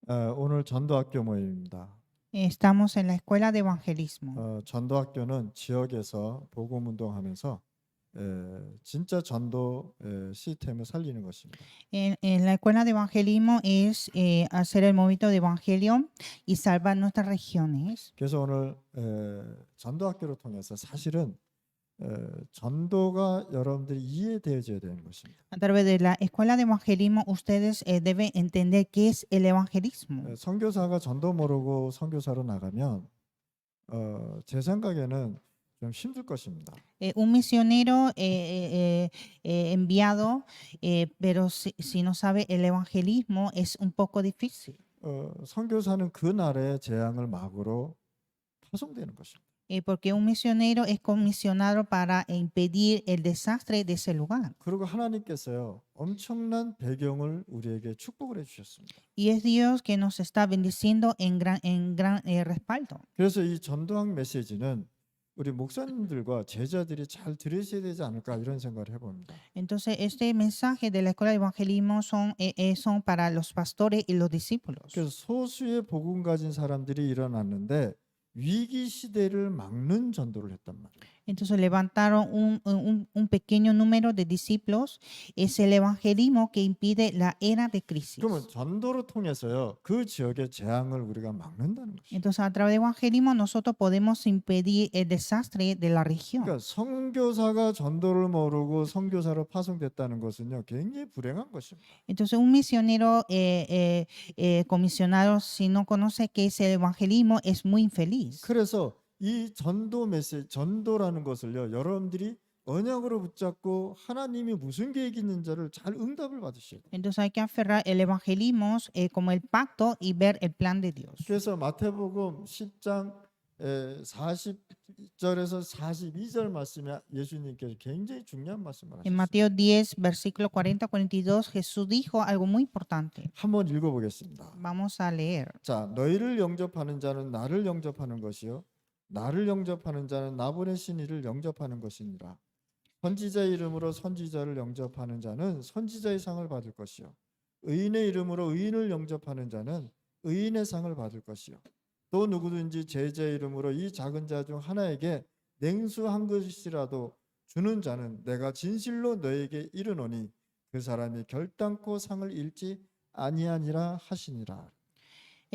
오늘 전도학교 모임입니다. Estamos en la escuela de evangelismo. 전도학교는 지역에서 복음 운동하면서 진짜 전도 시스템을 살리는 것입니다. En la escuela de evangelismo es hacer el movimiento de evangelio y salvar nuestras regiones. 그래서 오늘 전도학교를 통해서 사실은 전도가 여러분들이 이해되어져야 되는 것입니다. A través de la escuela de evangelismo, ustedes deben entender qué es el evangelismo. 선교사가 전도 모르고 선교사로 나가면 제 생각에는 좀 힘들 것입니다. Un misionero enviado, pero si no sabe el evangelismo, es un poco difícil. 선교사는 그 나라의 재앙을 막으로 파송되는 것입니다. Porque un misionero es comisionado para impedir el desastre de ese lugar. 그리고 하나님께서요 엄청난 배경을 우리에게 축복을 해주셨습니다. Y es Dios que nos está bendiciendo en gran respaldo. 그래서 이 전도학 메시지는 우리 목사님들과 제자들이 잘 들으셔야 되지 않을까 이런 생각을 해봅니다. Entonces, este mensaje de la escuela de evangelismo son para los pastores y los discípulos. 그래서 소수의 복음 가진 사람들이 일어났는데 위기 시대를 막는 전도를 했단 말이에요. Entonces levantaron un pequeño número de discípulos. Es el evangelismo que impide la era de crisis. 그러면 전도를 통해서요 그 지역의 재앙을 우리가 막는다는 것이죠. Entonces, a través del evangelismo nosotros podemos impedir el desastre de la región. 그러니까 선교사가 전도를 모르고 선교사로 파송됐다는 것은요 굉장히 불행한 것입니다. Entonces, un misionero comisionado, si no conoce qué es el evangelismo, es muy infeliz. 그래서 이 전도 메시지, 전도라는 것을요 여러분들이 언약으로 붙잡고 하나님이 무슨 계획이 있는지를 잘 응답을 받으셔야 돼요. Entonces hay que aferrar el evangelismo como el pacto y ver el plan de Dios. 그래서 마태복음 10장 40절에서 42절 말씀에 예수님께서 굉장히 중요한 말씀을 En 하셨어요. Mateo 10, versículo 40-42, Jesús dijo algo muy importante. 한번 읽어보겠습니다. Vamos a leer. 자, 너희를 영접하는 자는 나를 영접하는 것이요 나를 영접하는 자는 나 보내신 이를 영접하는 것이니라. 선지자의 이름으로 선지자를 영접하는 자는 선지자의 상을 받을 것이요 의인의 이름으로 의인을 영접하는 자는 의인의 상을 받을 것이요 또 누구든지 제자의 이름으로 이 작은 자 중 하나에게 냉수 한 그릇이라도 주는 자는 내가 진실로 너에게 이르노니 그 사람이 결단코 상을 잃지 아니하니라 하시니라.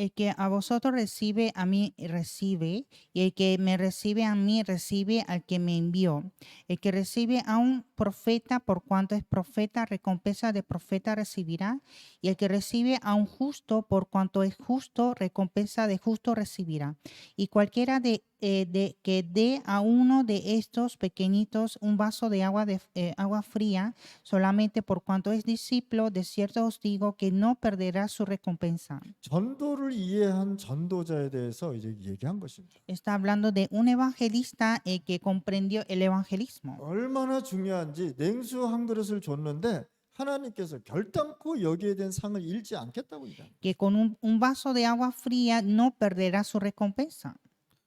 El que a vosotros recibe, a mí recibe, y el que me recibe a mí recibe al que me envió. El que recibe a un profeta, por cuanto es profeta, recompensa de profeta recibirá, y el que recibe a un justo, por cuanto es justo, recompensa de justo recibirá. Y cualquiera que dé a uno de estos pequeñitos un vaso de agua fría, solamente por cuanto es discípulo, de cierto os digo que no perderá su recompensa. 전도를 이해한 전도자에 대해서 이제 얘기한 것입니다. Está hablando de un evangelista que comprendió el evangelismo. 얼마나 중요한지 냉수 한 그릇을 줬는데 하나님께서 결단코 여기에 대한 상을 잃지 않겠다고 얘기합니다. Que con un vaso de agua fría no perderá su recompensa.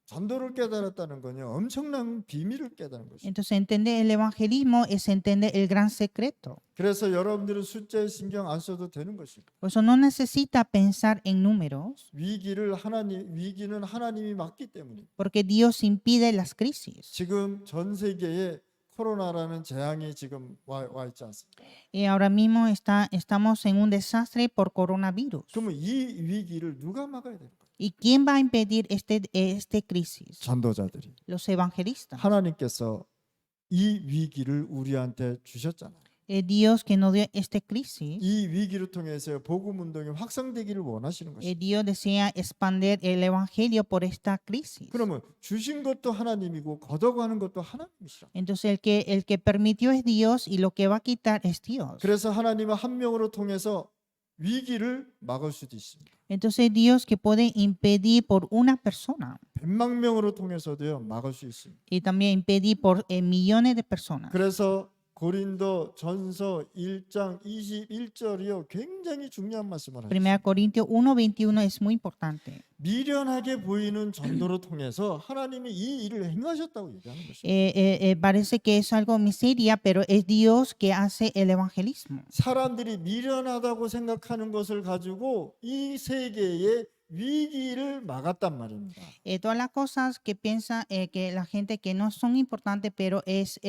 전도를 깨달았다는 건요 엄청난 비밀을 깨달은 것입니다. Entonces entender el evangelismo es entender el gran secreto. 그래서 여러분들은 숫자에 신경 안 써도 되는 것입니다. Por eso no necesita pensar en números, 위기는 하나님이 막기 때문입니다. porque Dios impide las crisis. 지금 전 세계에 코로나라는 재앙이 지금 와 있지 않습니까? Y ahora mismo estamos en un desastre por coronavirus. 그러면 이 위기를 누가 막아야 될까요? ¿Y quién va a impedir este crisis? 전도자들이. Los evangelistas. 하나님께서 이 위기를 우리한테 주셨잖아요. Dios que nos dio esta crisis. 이 위기를 통해서 복음 운동이 확산되기를 원하시는 것입니다. Dios desea expandir el evangelio por esta crisis. 그러면 주신 것도 하나님이고 걷어가는 것도 하나님이시라. Entonces el que permitió es Dios y lo que va a quitar es Dios. 그래서 하나님은 한 명으로 통해서 위기를 막을 수도 있습니다. Entonces Dios que puede impedir por una persona 100만 명으로 통해서도요 막을 수 있습니다. y también impedir por millones de personas. 그래서 고린도 전서 1장 21절이요. 굉장히 중요한 말씀을 하셨어요. 1 Corintios 1:21 es muy importante. 미련하게 보이는 전도를 통해서 하나님이 이 일을 행하셨다고 얘기하는 것입니다. Parece que es algo miseria, pero es Dios que hace el evangelismo. 사람들이 미련하다고 생각하는 것을 가지고 이 세계의 위기를 막았단 말입니다. Todas las cosas que piensa que la gente que no son importantes, pero es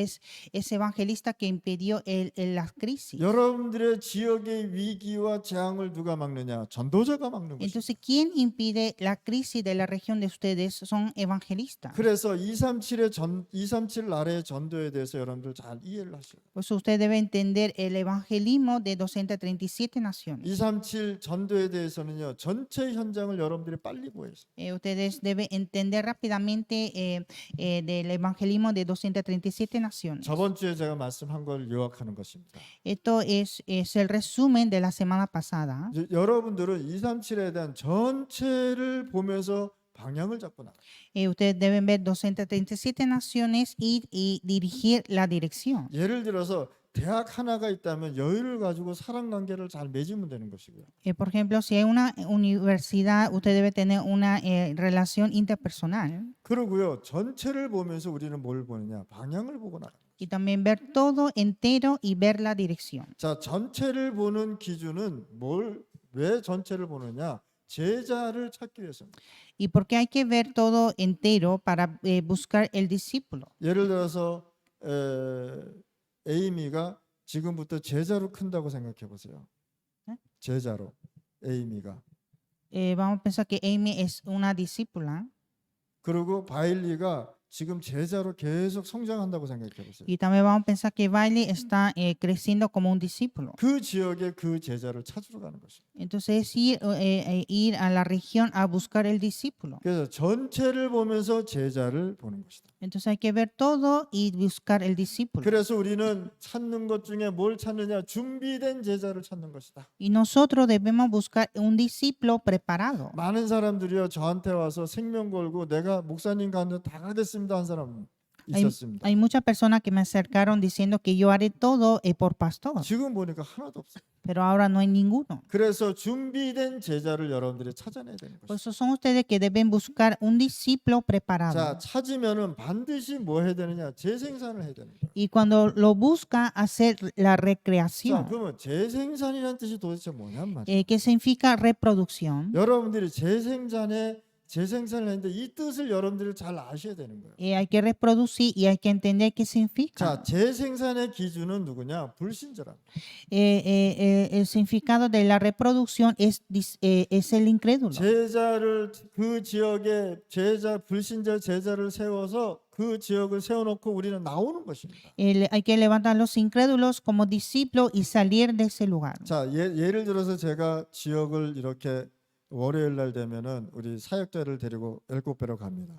evangelista que impidió las crisis. 여러분들의 지역의 위기와 재앙을 누가 막느냐? 전도자가 막는 것입니다. Entonces, ¿quién impide la crisis de la región de ustedes? Son evangelistas. 그래서 237 나라의 전도에 대해서 여러분들 잘 이해를 하셔야 돼요. Pues usted debe entender el evangelismo de 237 naciones. 237 전도에 대해서는요. 전체 현장을 여러분들이 빨리 보여요. Ustedes deben entender rápidamente del evangelismo de 237 naciones. 저번 주에 제가 말씀한 걸 요약하는 것입니다. Esto es el resumen de la semana pasada. 이제 여러분들은 237에 대한 전체를 보면서 방향을 잡고 나가요. Ustedes deben ver 237 naciones y dirigir la dirección. 예를 들어서 대학 하나가 있다면 여유를 가지고 사람 관계를 잘 맺으면 되는 것이고요. Por ejemplo, si hay una universidad, usted debe tener una relación interpersonal 그러고요. 전체를 보면서 우리는 뭘 보느냐? 방향을 보고 나가요. y también ver todo entero y ver la dirección. 자, 전체를 보는 기준은 왜 전체를 보느냐? 제자를 찾기 위해서입니다. ¿Y por qué hay que ver todo entero para buscar el discípulo? 예를 들어서 에이미가 지금부터 제자로 큰다고 생각해 보세요. 네? 제자로 에이미가. Vamos a pensar que Amy es una discípula 그리고 바일리가 지금 제자로 계속 성장한다고 생각해 보세요. y también vamos a pensar que Bailey está creciendo como un discípulo. 그 지역에 그 제자를 찾으러 가는 것입니다. Entonces ir a la región a buscar el discípulo. 그래서 전체를 보면서 제자를 보는 것이다. Entonces hay que ver todo y buscar el discípulo. 그래서 우리는 찾는 것 중에 뭘 찾느냐? 준비된 제자를 찾는 것이다. Y nosotros debemos buscar un discípulo preparado. 많은 사람들이요 저한테 와서 생명 걸고 내가 목사님 가운데 다 가겠습니다 한 사람 있었습니다. Hay muchas personas que me acercaron diciendo que yo haré todo por pastor, 지금 보니까 하나도 없어요. pero ahora no hay ninguno. 그래서 준비된 제자를 여러분들이 찾아내야 되는 Por 것이죠. eso son ustedes que deben buscar un discípulo preparado. 자, 찾으면은 반드시 뭐 해야 되느냐? 재생산을 해야 되는 거예요. Y cuando lo busca, hacer la 자, recreación. 그러면 재생산이라는 뜻이 도대체 뭐냔 말이에요. ¿Qué significa reproducción? 여러분들이 재생산을 했는데 이 뜻을 여러분들이 잘 아셔야 되는 거예요. Hay que reproducir y hay que entender qué significa. 자, 재생산의 기준은 누구냐? 불신자라. El significado de la reproducción es el incrédulo. 제자를 그 지역에 불신자 제자를 세워서 그 지역을 세워놓고 우리는 나오는 것입니다. Hay que levantar a los incrédulos como discípulos y salir de ese lugar. 자, 예를 들어서 제가 지역을 이렇게 월요일 날 되면은 우리 사역자를 데리고 엘코페로 갑니다.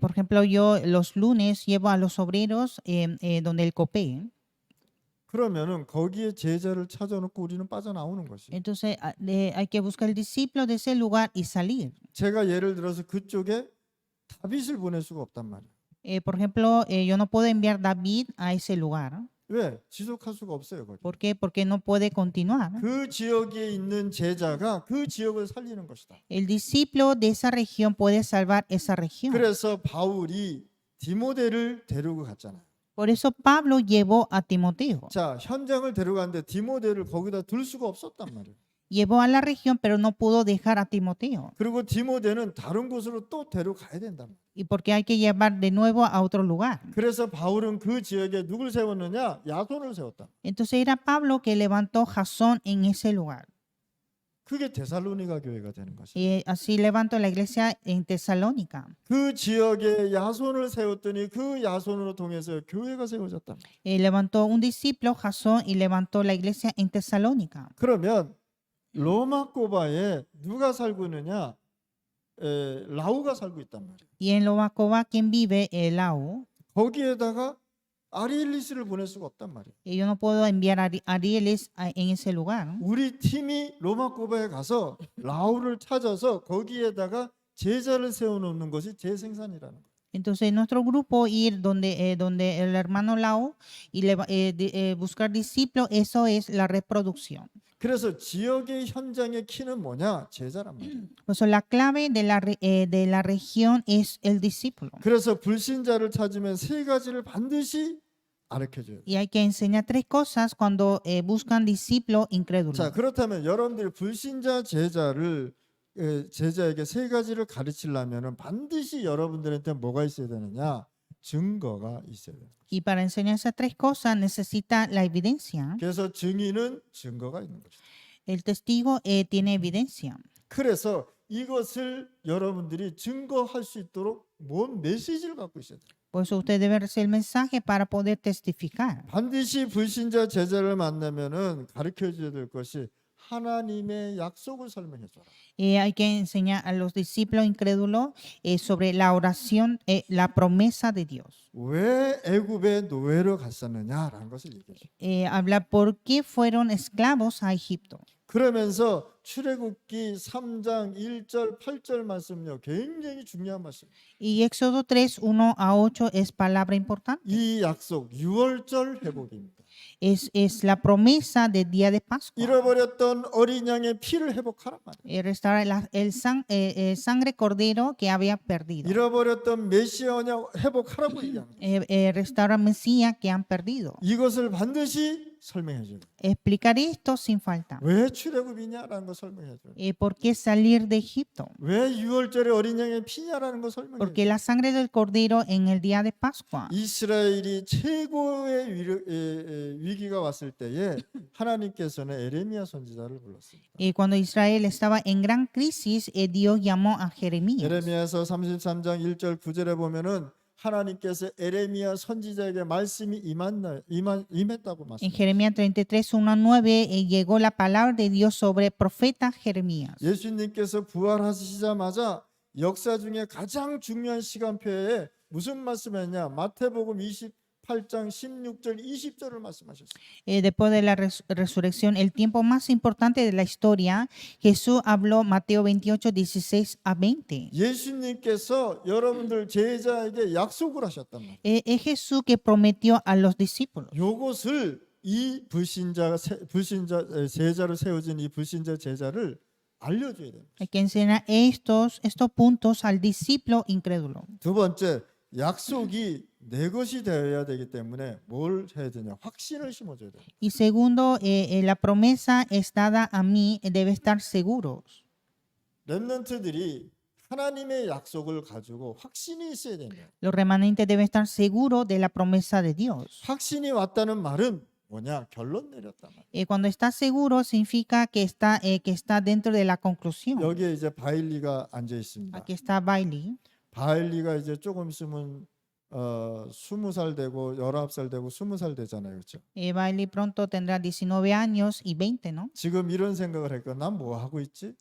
Por ejemplo, yo los lunes llevo a los obreros donde el COPE. 그러면은 거기에 제자를 찾아놓고 우리는 빠져나오는 것이. Entonces hay que buscar el discípulo de ese lugar y salir. 제가 예를 들어서 그쪽에 다윗을 보낼 수가 없단 말이에요. Por ejemplo, yo no puedo enviar David a ese lugar. 왜? 지속할 수가 없어요, 거기. ¿Por qué? Porque no puede continuar. 그 지역에 있는 제자가 그 지역을 살리는 것이다. El discípulo de esa región puede salvar esa región. 그래서 바울이 디모데를 데리고 갔잖아요. Por eso Pablo llevó a Timoteo. 자, 현장을 데려갔는데 디모데를 거기다 둘 수가 없었단 말이에요. Llevó a la región, pero no pudo dejar a Timoteo. 그리고 디모데는 다른 곳으로 또 데려가야 된단 말이에요. Y porque hay que llevar de nuevo a otro lugar. 그래서 바울은 그 지역에 누굴 세웠느냐? 야손을 세웠다. Entonces era Pablo que levantó Jasón en ese lugar. 그게 데살로니가 교회가 되는 것이에요. Y así levantó la iglesia en Tesalónica. 그 지역에 야손을 세웠더니 그 야손으로 통해서 교회가 세워졌다. Levantó un discípulo, Jasón, y levantó la iglesia en Tesalónica. 그러면 로마 꼬바에 누가 살고 있느냐? 라우가 살고 있단 말이에요. Y en Lobacoba, ¿quién vive? Lau. 거기에다가 아리엘리스를 보낼 수가 없단 말이에요. Y yo no puedo enviar a Arieles en ese lugar. 우리 팀이 로마 꼬바에 가서 라우를 찾아서 거기에다가 제자를 세워놓는 것이 재생산이라는 거예요. Entonces, en nuestro grupo ir donde el hermano Lao y buscar discípulos, eso es la reproducción. 그래서 지역의 현장의 키는 뭐냐? 제자란 말이에요. Por eso la clave de la región es el discípulo. 그래서 불신자를 찾으면 세 가지를 반드시 가르쳐줘요. Y hay que enseñar tres cosas cuando buscan discípulos incrédulos. 자, 그렇다면 여러분들이 불신자 제자에게 세 가지를 가르치려면 반드시 여러분들한테 뭐가 있어야 되느냐? 증거가 있어야 돼요. Y para enseñar esas tres cosas necesita la evidencia. 그래서 증인은 증거가 있는 것이다. El testigo tiene evidencia. 그래서 이것을 여러분들이 증거할 수 있도록 뭔 메시지를 갖고 있어야 돼요. Por eso usted debe recibir el mensaje para poder testificar. 반드시 불신자 제자를 만나면은 가르쳐 줘야 될 것이 하나님의 약속을 설명해 줘라. Hay que enseñar a los discípulos incrédulos sobre la oración, la promesa de Dios. 왜 애굽에 노예로 갔었느냐라는 것을 얘기해 줘. Habla por qué fueron esclavos a Egipto. 그러면서 출애굽기 3장 1절 8절 말씀요. 굉장히 중요한 말씀. Y Éxodo 3, 1 a 8 es palabra importante. 이 약속 6월절 회복입니다. Es la promesa del día de Pascua. 잃어버렸던 어린 양의 피를 회복하란 말이에요. Restaurar sangre cordero que había perdido. 잃어버렸던 메시아 언약 회복하라고 얘기합니다. Restaurar Mesías que han perdido. 이것을 반드시 설명해 줘요. Explicar esto sin falta. 왜 출애굽이냐라는 거 설명해 줘요. ¿Por qué salir de Egipto? 왜 6월절에 어린 양의 피냐라는 거 설명해 Porque 줘요. la sangre del cordero en el día de Pascua. 이스라엘이 최고의 위기가 왔을 때에 하나님께서는 에레미야 선지자를 불렀습니다. Cuando Israel estaba en gran crisis, Dios llamó a Jeremías. 에레미야서 33장 1절 9절에 보면은 하나님께서 에레미야 선지자에게 말씀이 임했다고 En 말씀합니다. Jeremías 33, 1 a 9, llegó la palabra de Dios sobre el profeta Jeremías. 예수님께서 부활하시자마자 역사 중에 가장 중요한 시간표에 무슨 말씀했냐? 마태복음 28장 16절 20절을 말씀하셨어요. Después de la resurrección, el tiempo más importante de la historia, Jesús habló Mateo 28, 16 a 20. 예수님께서 여러분들 제자에게 약속을 하셨단 말이에요. Es Jesús que prometió a los discípulos. 요것을 이 불신자 제자로 세워진 이 불신자 제자를 알려줘야 돼요. Hay que enseñar estos puntos al discípulo incrédulo. 두 번째, 약속이 내 것이 되어야 되기 때문에 뭘 해야 되냐? 확신을 심어줘야 돼요. Y segundo, la promesa es dada a mí, debe estar seguros. 렘넌트들이 하나님의 약속을 가지고 확신이 있어야 됩니다. Los remanentes deben estar seguros de la promesa de Dios. 확신이 왔다는 말은 뭐냐? 결론 내렸단 말이에요. Cuando está seguro significa que está dentro de la conclusión. 여기에 이제 바일리가 앉아 있습니다. Aquí está Bailey. 바일리가 이제 조금 있으면 20살 되고 19살 되고 20살 되잖아요. 그렇죠? Bailey pronto tendrá 19 años y 20, ¿no? 지금 이런 생각을 할까? 난 뭐 하고 있지?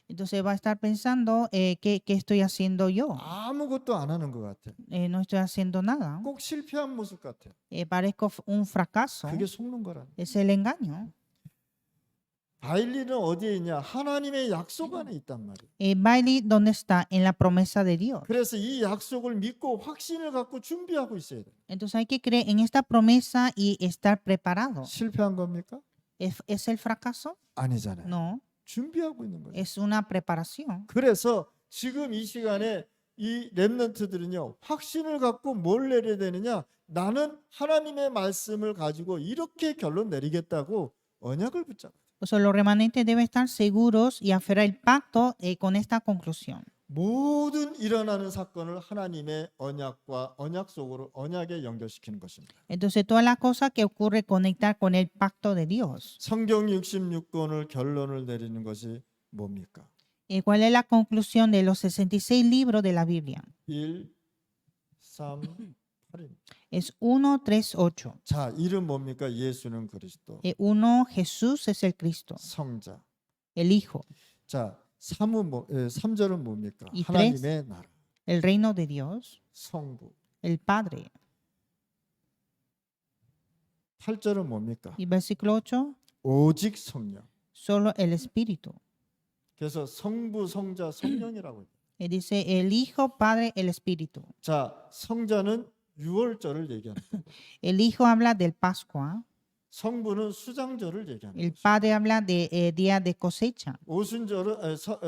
Entonces va a estar pensando, ¿qué estoy haciendo yo? 아무것도 안 하는 것 같아. No estoy haciendo nada. 꼭 실패한 모습 같아. Parezco un fracaso. 그게 속는 거라. Es el engaño. 바일리는 어디에 있냐? 하나님의 약속 안에 있단 말이에요. Bailey, ¿dónde está? En la promesa de Dios. 그래서 이 약속을 믿고 확신을 갖고 준비하고 있어야 돼. Entonces hay que creer en esta promesa y estar preparado. 실패한 겁니까? ¿Es el fracaso? 아니잖아요. No, 준비하고 있는 거예요. es una preparación. 그래서 지금 이 시간에 이 렘넌트들은요, 확신을 갖고 뭘 내려야 되느냐? 나는 하나님의 말씀을 가지고 이렇게 결론 내리겠다고 언약을 붙잡아요. O sea, los remanentes deben estar seguros y aferrar el pacto con esta conclusión. 모든 일어나는 사건을 하나님의 언약과 언약 속으로 언약에 연결시키는 것입니다. Entonces, todas las cosas que ocurre conectar con el pacto de Dios. 성경 66권을 결론을 내리는 것이 뭡니까? ¿Cuál es la conclusión de los 66 libros de la Biblia? 1, 3, 8입니다. Es 1, 3, 8. 자, 이름 뭡니까? 예수는 그리스도. 1, Jesús es el Cristo, 성자. el Hijo, 자, 3절은 뭡니까? 이 하나님의 나라. el reino de Dios, 성부. el Padre. 8절은 뭡니까? Y versículo 8, 오직 성령. solo el Espíritu. 그래서 성부, 성자, 성령이라고 해요. Dice el Hijo, Padre, el Espíritu. 자, 성자는 유월절을 얘기합니다. El Hijo habla del Pascua, 성부는 수장절을 얘기합니다. el Padre habla de día de cosecha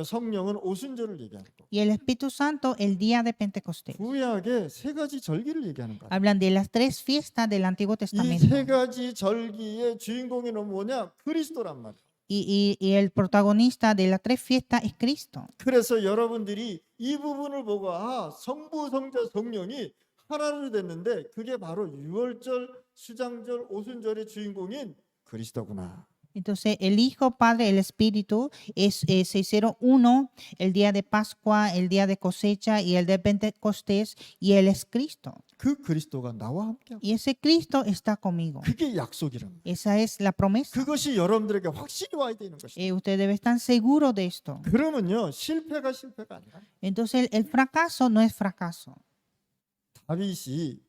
성령은 오순절을 얘기하고 y el Espíritu Santo el día de Pentecostés. 구약의 세 가지 절기를 얘기하는 거예요. Hablan de las tres fiestas del Antiguo 이 Testamento. 세 가지 절기의 주인공이 뭐냐? 그리스도란 말이에요. Y el protagonista de las tres fiestas es Cristo. 그래서 여러분들이 이 부분을 보고 성부, 성자, 성령이 하나로 됐는데 그게 바로 유월절, 수장절, 오순절의 주인공인 그리스도구나. Entonces el Hijo, Padre, el Espíritu se hicieron uno el día de Pascua, el día de cosecha y el de Pentecostés, y Él es Cristo. 그 그리스도가 나와 함께하고 Y ese Cristo está conmigo. 그게 약속이란 말이에요. Esa es la promesa. 그것이 여러분들에게 확실히 와야 되는 것이에요. Usted debe estar seguro de esto. 그러면요, 실패가 실패가 아니라 Entonces el fracaso no es fracaso. 다윗이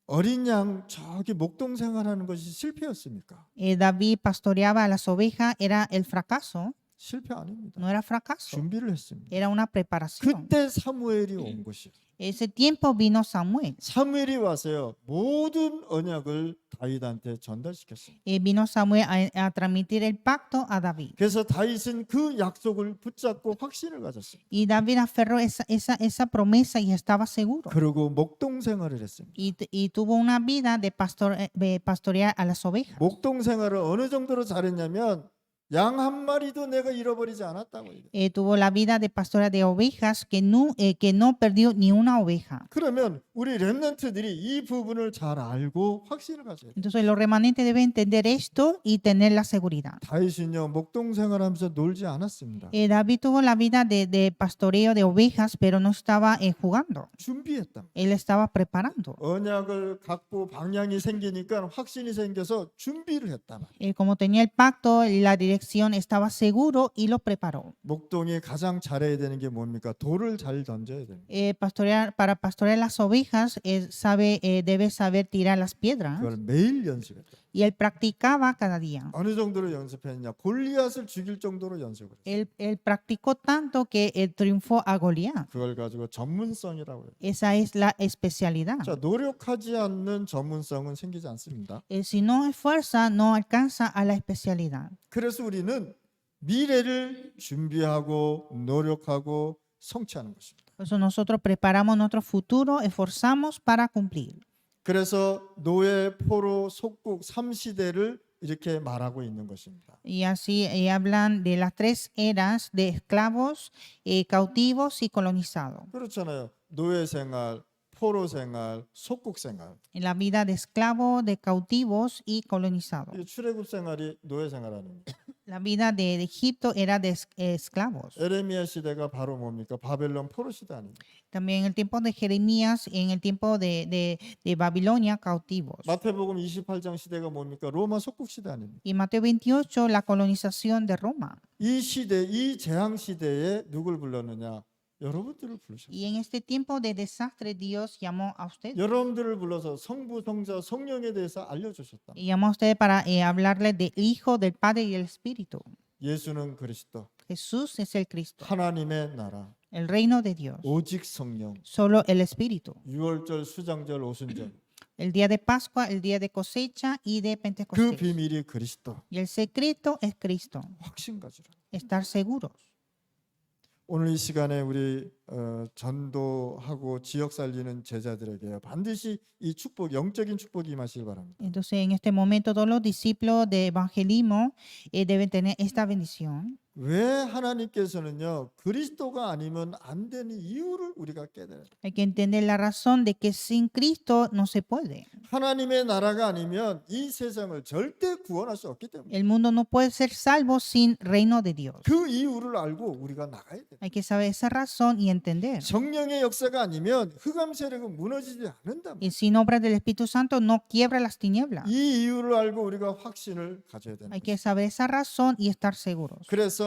어린 양 저기 목동 생활하는 것이 실패였습니까? David pastoreaba a las ovejas, ¿era el fracaso? 실패 아닙니다. No era fracaso, 준비를 했습니다. era una preparación. 그때 사무엘이 온 것이에요. Ese tiempo vino Samuel. 사무엘이 와서요, 모든 언약을 다윗한테 전달시켰어요. Vino Samuel a transmitir el pacto a David. 그래서 다윗은 그 약속을 붙잡고 확신을 가졌어요. Y David aferró esa promesa y estaba seguro. 그리고 목동 생활을 했습니다. Y tuvo una vida de pastorear a las ovejas. 목동 생활을 어느 정도로 잘했냐면 양 한 마리도 내가 잃어버리지 않았다고 얘기해요. Tuvo la vida de pastora de ovejas que no perdió ni una oveja. 그러면 우리 렘넌트들이 이 부분을 잘 알고 확신을 가져야 돼요. Entonces los remanentes deben entender esto y tener la seguridad. 다윗은요, 목동 생활하면서 놀지 않았습니다. David tuvo la vida de pastoreo de ovejas, pero no estaba jugando. 준비했다. Él estaba preparando. 언약을 갖고 방향이 생기니까 확신이 생겨서 준비를 했다. Como tenía el pacto, la dirección estaba seguro y lo preparó. 목동이 가장 잘해야 되는 게 뭡니까? 돌을 잘 던져야 됩니다. Para pastorear las ovejas, debe saber tirar las piedras. 그걸 매일 연습했다. Y él practicaba cada día. 어느 정도로 연습했냐? 골리앗을 죽일 정도로 연습을 했어요. Él practicó tanto que triunfó a Goliat. 그걸 가지고 전문성이라고 해요. Esa es la especialidad. 자, 노력하지 않는 전문성은 생기지 않습니다. Si no esfuerza, no alcanza a la especialidad. 그래서 우리는 미래를 준비하고 노력하고 성취하는 것입니다. Por eso nosotros preparamos nuestro futuro, esforzamos para cumplir. 그래서 노예, 포로, 속국 3시대를 이렇게 말하고 있는 것입니다. Y así hablan de las tres eras de esclavos, cautivos y colonizados. 그렇잖아요. 노예 생활, 포로 생활, 속국 생활. En la vida de esclavos, de cautivos y colonizados. 이 출애굽 생활이 노예 생활 아닙니까? La vida de Egipto era de esclavos. 에레미야 시대가 바로 뭡니까? 바벨론 포로 시대 아닙니까? También en el tiempo de Jeremías, en el tiempo de Babilonia, cautivos. 마태복음 28장 시대가 뭡니까? 로마 속국 시대 아닙니까? Y Mateo 28, la colonización de Roma. 이 시대, 이 재앙 시대에 누굴 불렀느냐? 여러분들을 부르셨어요. Y en este tiempo de desastre, Dios llamó a ustedes. 여러분들을 불러서 성부, 성자, 성령에 대해서 알려주셨다. Y llamó a ustedes para hablarles del Hijo, del Padre y del Espíritu. 예수는 그리스도, Jesús es el Cristo, 하나님의 나라, el reino de Dios. 오직 성령, Solo el Espíritu. 유월절, 수장절, 오순절. El día de Pascua, el día de cosecha y de 그 Pentecostés. 비밀이 그리스도. Y el secreto es Cristo. 확신 가지라. Estar seguros. 오늘 이 시간에 우리 전도하고 지역 살리는 제자들에게 반드시 이 축복, 영적인 축복이 임하시길 바랍니다. Entonces, en este momento, todos los discípulos de evangelismo deben tener esta bendición. 왜 하나님께서는요, 그리스도가 아니면 안 되는 이유를 우리가 깨달아야 돼요. Hay que entender la razón de que sin Cristo no se puede. 하나님의 나라가 아니면 이 세상을 절대 구원할 수 없기 때문에 El mundo no puede ser salvo sin reino de Dios. 그 이유를 알고 우리가 나가야 돼요. Hay que saber esa razón y entender. 성령의 역사가 아니면 흑암 세력은 무너지지 않는다. Y sin obra del Espíritu Santo no quiebra las tinieblas. 이 이유를 알고 우리가 확신을 가져야 되는 Hay 거죠. que saber esa razón y estar seguros. 그래서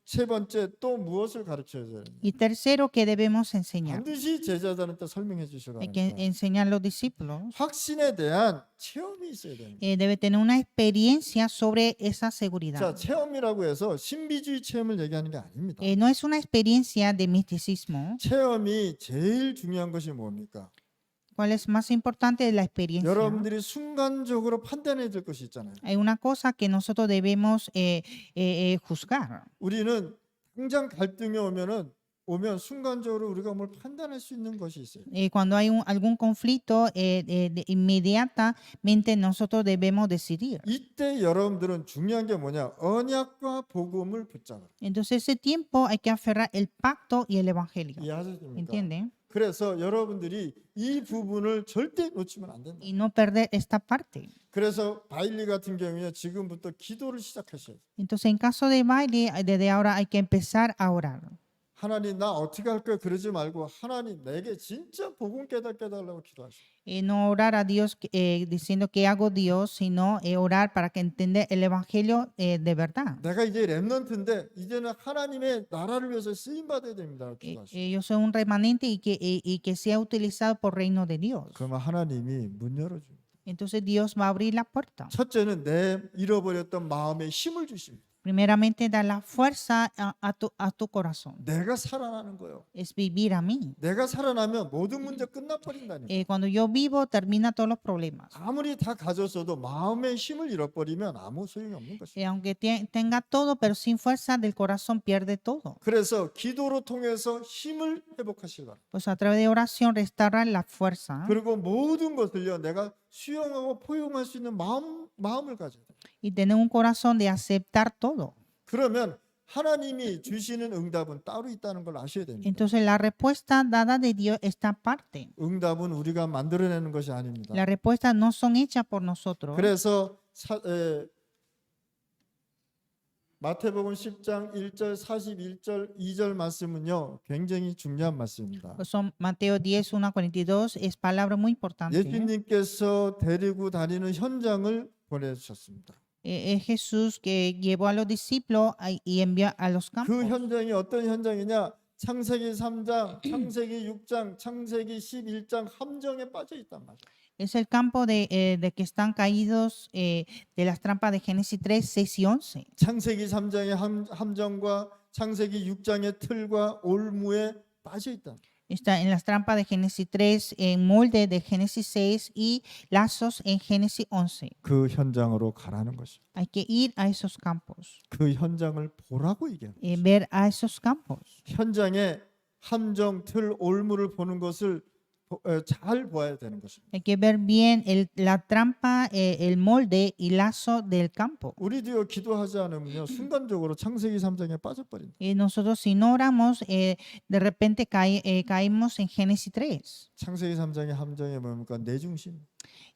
세 번째 또 무엇을 가르쳐야 되느냐? Y tercero, ¿qué debemos enseñar? 반드시 제자들한테 설명해 주시기 Hay que 바랍니다. enseñar a los discípulos. 확신에 대한 체험이 있어야 됩니다. Debe tener una experiencia sobre esa 자, seguridad. 체험이라고 해서 신비주의 체험을 얘기하는 게 아닙니다. No es una experiencia de misticismo. 체험이 제일 중요한 것이 뭡니까? ¿Cuál es más importante de la experiencia? 여러분들이 순간적으로 판단해야 될 것이 있잖아요. Hay una cosa que nosotros debemos juzgar. 우리는 당장 갈등이 오면 순간적으로 우리가 뭘 판단할 수 있는 것이 있어요. Cuando hay algún conflicto, inmediatamente nosotros debemos decidir. 이때 여러분들은 중요한 게 뭐냐? 언약과 복음을 붙잡아라. Entonces, ese tiempo hay que aferrar el pacto y el evangelio. 이해하십니까? ¿Entienden? 그래서 여러분들이 이 부분을 절대 놓치면 안 된다. Y no perder esta parte. 그래서 바일리 같은 경우에 지금부터 기도를 시작하셔야 돼요. Entonces, en caso de baile, desde ahora hay que empezar a orar. 하나님 나 어떻게 할 거야 그러지 말고 하나님 내게 진짜 복음 깨닫게 해달라고 기도하시오. No orar a Dios diciendo que hago Dios, sino orar para que entienda el evangelio de verdad. 내가 이제 렘넌트인데 이제는 하나님의 나라를 위해서 쓰임 받아야 됩니다. 기도하시오. Yo soy un remanente y que sea utilizado por reino de Dios. 그러면 하나님이 문 열어줍니다. Entonces Dios va a abrir la puerta. 첫째는 내 잃어버렸던 마음에 힘을 주십니다. Primeramente, da la fuerza a tu corazón. 내가 살아나는 거예요. Es vivir a mí. 내가 살아나면 모든 문제 끝나버린다니까. Cuando yo vivo, termina todos los problemas. 아무리 다 가졌어도 마음의 힘을 잃어버리면 아무 소용이 없는 것입니다. Aunque tenga todo, pero sin fuerza del corazón pierde todo. 그래서 기도로 통해서 힘을 회복하시기 바랍니다. Pues a través de oración restaurar la fuerza 그리고 모든 것을요 내가 수용하고 포용할 수 있는 마음을 가져야 돼요. y tener un corazón de aceptar todo. 그러면 하나님이 주시는 응답은 따로 있다는 걸 아셔야 됩니다. Entonces la respuesta dada de Dios está aparte. 응답은 우리가 만들어내는 것이 아닙니다. Las respuestas no son hechas por nosotros. 그래서 마태복음 10장 1절 41절 2절 말씀은요 굉장히 중요한 말씀입니다. Pues son Mateo 10, 1, 42 es palabra muy importante. 예수님께서 데리고 다니는 현장을 보내주셨습니다. Es Jesús que llevó a los discípulos y envió a los 그 campos. 현장이 어떤 현장이냐? 창세기 3장, 창세기 6장, 창세기 11장 함정에 빠져 있단 말이에요. Es el campo de que están caídos de las trampas de Génesis 3, 6 y 11. 창세기 3장의 함정과 창세기 6장의 틀과 올무에 빠져 있다. Está en las trampas de Génesis 3, en molde de Génesis 6 y lazos en Génesis 11. 그 현장으로 가라는 것이죠. Hay que ir a esos campos, 그 현장을 보라고 얘기해요. ver a esos campos. 현장의 함정, 틀, 올무를 보는 것을 잘 보아야 되는 것입니다. Hay que ver bien la trampa, el molde y lazo del campo. 우리도요 기도하지 않으면요 순간적으로 창세기 3장에 빠져버린다. Y nosotros si no oramos, de repente caímos en Génesis 3. 창세기 3장의 함정이 뭡니까? 내 중심.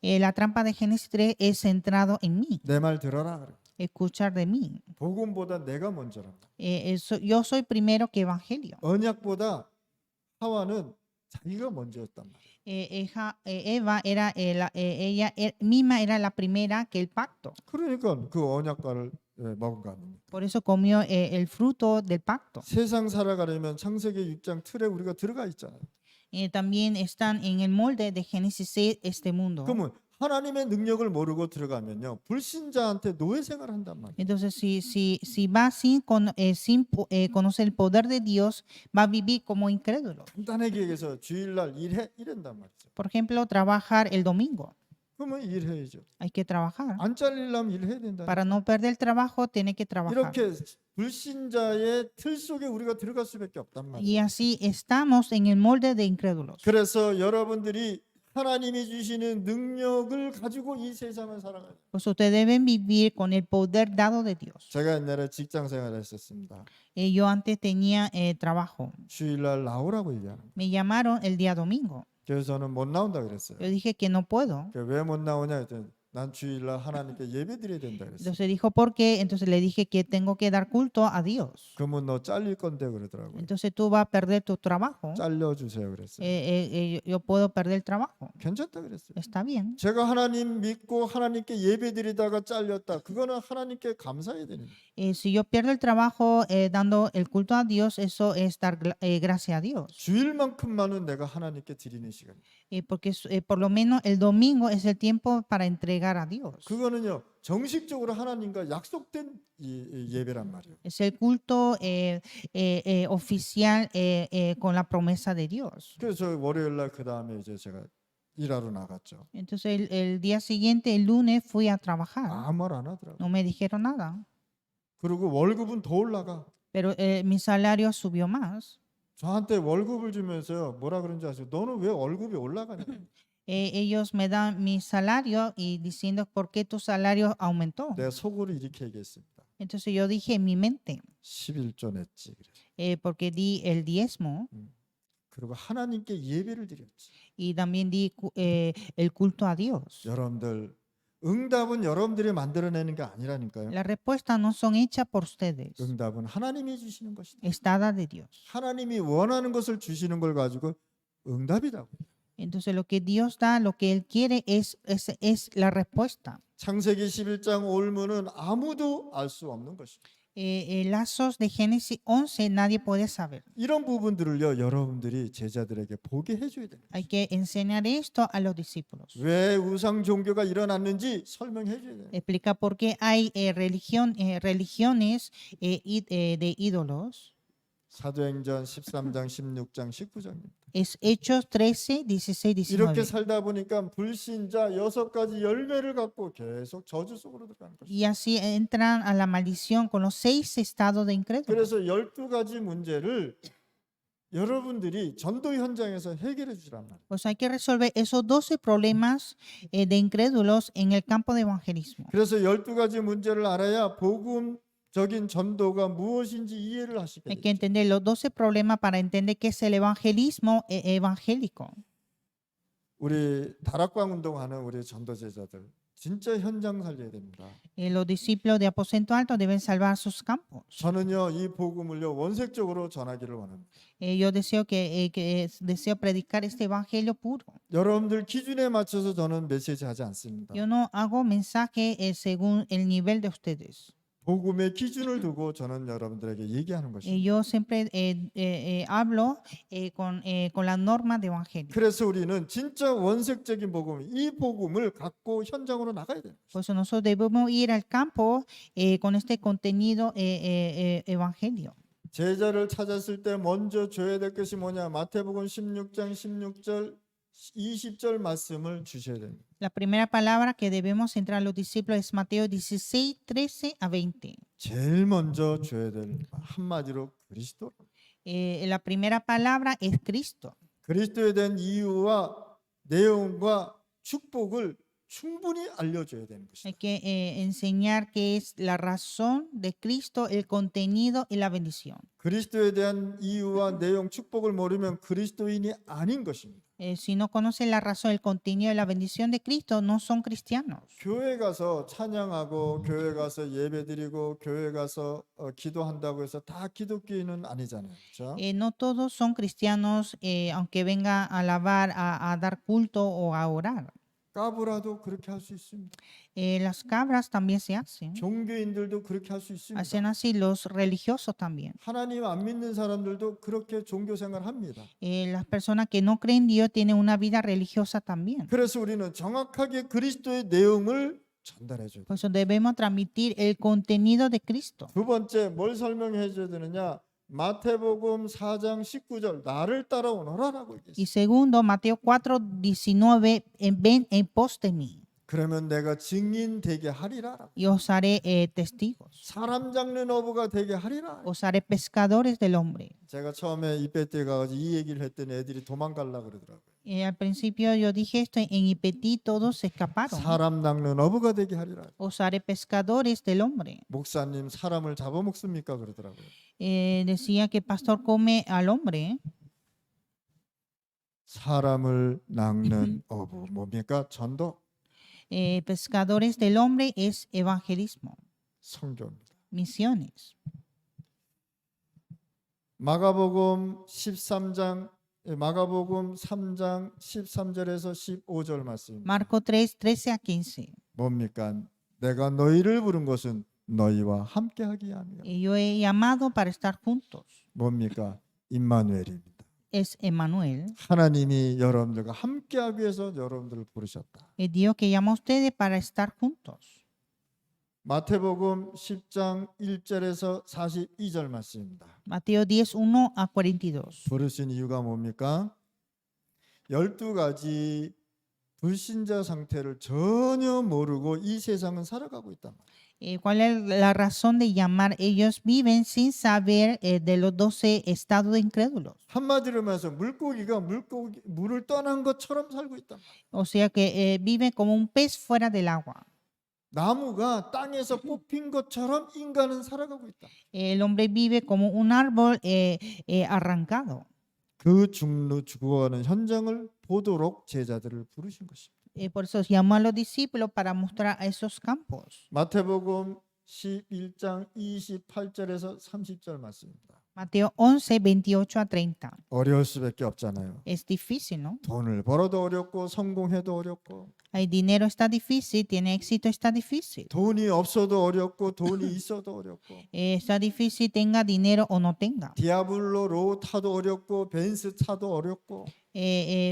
La trampa de Génesis 3 es centrado en mí, 내 말 들어라. 그래. escuchar de mí. 복음보다 내가 먼저란다. Yo soy primero que evangelio. 언약보다 하와는 자기가 먼저였단 말이에요. Eva ella misma era la primera que el pacto. 그러니까 그 언약과를 먹은 거 아닙니까? Por eso comió el fruto del pacto. 세상 살아가려면 창세기 6장 틀에 우리가 들어가 있잖아요. También están en el molde de Génesis 6 este mundo. 그러면 하나님의 능력을 모르고 들어가면요 불신자한테 노예 생활을 한단 말이에요. Entonces, si va sin conocer el poder de Dios, va a vivir como incrédulo. 간단하게 얘기해서 주일날 이른단 말이죠. Por ejemplo, trabajar el domingo. 그러면 일해야죠. Hay que trabajar. 안 잘리려면 일해야 된다. Para no perder el trabajo, tiene que trabajar. 이렇게 불신자의 틀 속에 우리가 들어갈 수밖에 없단 말이에요. Y así estamos en el molde de incrédulos. 그래서 여러분들이 하나님이 주시는 능력을 가지고 이 세상을 살아가요. Pues ustedes deben vivir con el poder dado de Dios. 제가 옛날에 직장 생활을 했었습니다. Yo antes tenía trabajo. 주일날 나오라고 얘기하는 거예요. Me llamaron el día domingo. 그래서 저는 못 나온다 그랬어요. Yo dije que no puedo. 왜 못 나오냐 했더니 난 주일날 하나님께 예배드려야 된다 그랬어. Entonces dijo, ¿por qué? Entonces le dije que tengo que dar culto a Dios. 그러면 너 잘릴 건데 그러더라고요. Entonces tú vas a perder tu trabajo. 잘려주세요 그랬어요. Yo puedo perder el trabajo. 괜찮다 그랬어요. Está bien. 제가 하나님 믿고 하나님께 예배드리다가 잘렸다. 그거는 하나님께 감사해야 되는 거예요. Si yo pierdo el trabajo dando el culto a Dios, eso es dar gracias a Dios. 주일만큼만은 내가 하나님께 드리는 시간. Porque por lo menos el domingo es el tiempo para entregar a Dios. 그거는요 정식적으로 하나님과 약속된 이 예배란 말이에요. Es el culto oficial con la promesa de Dios. 그래서 월요일날 그 다음에 이제 제가 일하러 나갔죠. Entonces el día siguiente, el lunes, fui a trabajar. 아무 말 안 하더라고. No me dijeron nada. 그리고 월급은 더 올라가. Pero mi salario subió más. 저한테 월급을 주면서요 뭐라 그런지 아세요? 너는 왜 월급이 올라가냐? Ellos me dan mi salario y diciendo por qué tu salario aumentó. 내가 속으로 이렇게 얘기했습니다. Entonces yo dije en mi mente, 11조 냈지. 그래서. porque di el diezmo 그리고 하나님께 예배를 드렸지. y también di el culto a Dios. 여러분들 응답은 여러분들이 만들어내는 게 아니라니까요. Las respuestas no son hechas por ustedes, 응답은 하나님이 주시는 것이다. es dada de Dios. 하나님이 원하는 것을 주시는 걸 가지고 응답이라고. Entonces lo que Dios da, lo que Él quiere es la respuesta. 창세기 11장 올문은 아무도 알 수 없는 것입니다. Lazos de Génesis 11 nadie puede saber. 이런 부분들을요 여러분들이 제자들에게 보게 해줘야 됩니다. Hay que enseñar esto a los discípulos. 왜 우상 종교가 일어났는지 설명해 줘야 돼요. Explica por qué hay religiones de ídolos. 사도행전 13장 16장 19장입니다. Es Hechos 13, 16, 이렇게 19. 살다 보니까 불신자 6가지 열매를 갖고 계속 저주 속으로 들어가는 것입니다. Y así entran a la maldición con los 6 estados de incrédulos. 그래서 12가지 문제를 여러분들이 전도 현장에서 해결해 주란 말이에요. Pues hay que resolver esos 12 problemas de incrédulos en el campo de evangelismo. 그래서 12가지 문제를 알아야 복음적인 전도가 무엇인지 이해를 하시게 Hay que 돼요. entender los 12 problemas para entender qué es el evangelismo evangélico. 우리 다락방 운동하는 우리 전도 제자들 진짜 현장 살려야 됩니다. Los discípulos de Aposento Alto deben salvar sus campos. 저는요 이 복음을요 원색적으로 전하기를 원합니다. Yo deseo deseo predicar este evangelio puro. 여러분들 기준에 맞춰서 저는 메시지 하지 않습니다. Yo no hago mensaje según el nivel de ustedes. 복음의 기준을 두고 저는 여러분들에게 얘기하는 것입니다. Yo siempre hablo con la norma de evangelio. 그래서 우리는 진짜 원색적인 복음, 이 복음을 갖고 현장으로 나가야 돼요. Por eso nosotros debemos ir al campo con este contenido evangelio. 제자를 찾았을 때 먼저 줘야 될 것이 뭐냐? 마태복음 16장 16절 20절 말씀을 주셔야 됩니다. La primera palabra que debemos entrar a los discípulos es Mateo 16, 13 a 20. 제일 먼저 줘야 될 한마디로 그리스도. La primera palabra es Cristo. 그리스도에 대한 이유와 내용과 축복을 충분히 알려줘야 되는 것이다. Hay que enseñar qué es la razón de Cristo, el contenido y la bendición. 그리스도에 대한 이유와 내용, 축복을 모르면 그리스도인이 아닌 것입니다. Si no conocen la razón, el contenido y la bendición de Cristo, no son cristianos. 교회 가서 찬양하고 교회 가서 예배드리고 교회 가서 기도한다고 해서 다 기독교인은 아니잖아요. 그렇죠? No todos son cristianos, aunque venga a alabar, a dar culto o a orar. 까부라도 그렇게 할 수 있습니다. Las cabras también se hacen. 종교인들도 그렇게 할 수 있습니다. Hacen así los religiosos también. 하나님 안 믿는 사람들도 그렇게 종교 생활합니다. Las personas que no creen en Dios tienen una vida religiosa también. 그래서 우리는 정확하게 그리스도의 내용을 전달해 줘야 돼요. Por eso debemos transmitir el contenido de Cristo. 두 번째 뭘 설명해 줘야 되느냐? 마태복음 4장 19절 나를 따라오너라라고 Y 얘기했어요. segundo, Mateo 4:19, ven en pos de mí 그러면 내가 증인 되게 하리라. y os haré testigos, 사람 잡는 어부가 되게 하리라. os haré pescadores del hombre. 제가 처음에 이페트에 가서 이 얘기를 했더니 애들이 도망가려고 그러더라고요. Al principio yo dije esto, en Ipetí todos se escaparon. 사람 낚는 어부가 되게 하리라. Os haré pescadores del hombre. 목사님 사람을 잡아먹습니까 그러더라고요. Decía que el pastor come al hombre. 사람을 낚는 어부 뭡니까? 전도. Pescadores del hombre es evangelismo, 선교입니다. misiones. 마가복음 13장 마가복음 3장 13절에서 15절 말씀입니다. Marco 3, 13 a 15. 뭡니까? 내가 너희를 부른 것은 너희와 함께하기 위함이야. Yo he llamado para estar juntos. 뭡니까? 임마누엘입니다. Es Emmanuel, 하나님이 여러분들과 함께하기 위해서 여러분들을 부르셨다. el Dios que llama a ustedes para estar juntos. 마태복음 10장 1절에서 42절 말씀입니다. Mateo 10, 1 a 42. 부르신 이유가 뭡니까? 12가지 불신자 상태를 전혀 모르고 이 세상은 살아가고 있단 말이에요. ¿Cuál es la razón de llamar? Ellos viven sin saber de los 12 estados de incrédulos. 한마디로 말해서 물고기가 물을 떠난 것처럼 살고 있단 말이에요. O sea que viven como un pez fuera del agua. 나무가 땅에서 뽑힌 것처럼 인간은 살아가고 있다. El hombre vive como un árbol arrancado. 그 죽어가는 현장을 보도록 제자들을 부르신 것입니다. Por eso llamó a los discípulos para mostrar a esos campos. 마태복음 11장 28절에서 30절 말씀입니다. Mateo 11, 28 a 30. 어려울 수밖에 없잖아요. Es difícil, ¿no? 돈을 벌어도 어렵고 성공해도 어렵고 Hay dinero está difícil, tiene éxito está difícil. 돈이 없어도 어렵고 돈이 있어도 어렵고 Está difícil tenga dinero o no tenga. 디아블로 타도 어렵고 벤츠 타도 어렵고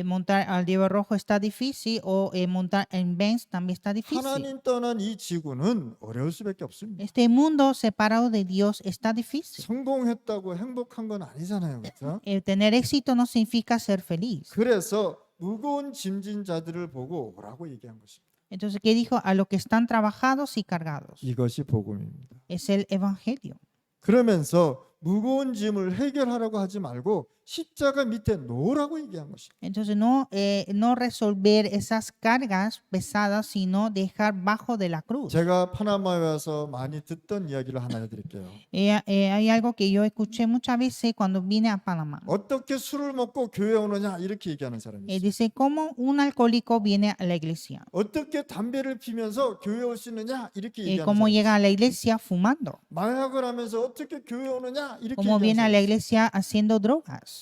Montar al Diego Rojo está difícil o montar en Benz también está difícil. 하나님 떠난 이 지구는 어려울 수밖에 없습니다. Este mundo separado de Dios está difícil. 성공했다고 행복한 건 아니잖아요. 그렇죠? Tener éxito no significa ser feliz. 그래서 무거운 짐진 자들을 보고 오라고 얘기한 것입니다. Entonces, ¿qué dijo? A los que están trabajados y cargados. 이것이 복음입니다. Es el evangelio. 그러면서 무거운 짐을 해결하라고 하지 말고 십자가 밑에 놓으라고 얘기한 것입니다. Entonces, no resolver esas cargas pesadas, sino dejar bajo de la cruz. 제가 파나마에 와서 많이 듣던 이야기를 하나 해드릴게요. Hay algo que yo escuché muchas veces cuando vine a Panamá. 어떻게 술을 먹고 교회 오느냐 이렇게 얘기하는 사람이 있어요. Dice, ¿cómo un alcohólico viene a la iglesia? 어떻게 담배를 피면서 교회 올 수 있느냐 이렇게 얘기하는 ¿Cómo 사람이 llega 있어요. a la iglesia fumando? 마약을 하면서 어떻게 교회 오느냐 이렇게 ¿Cómo 얘기하는 viene a 사람이 la 있어요. iglesia haciendo drogas?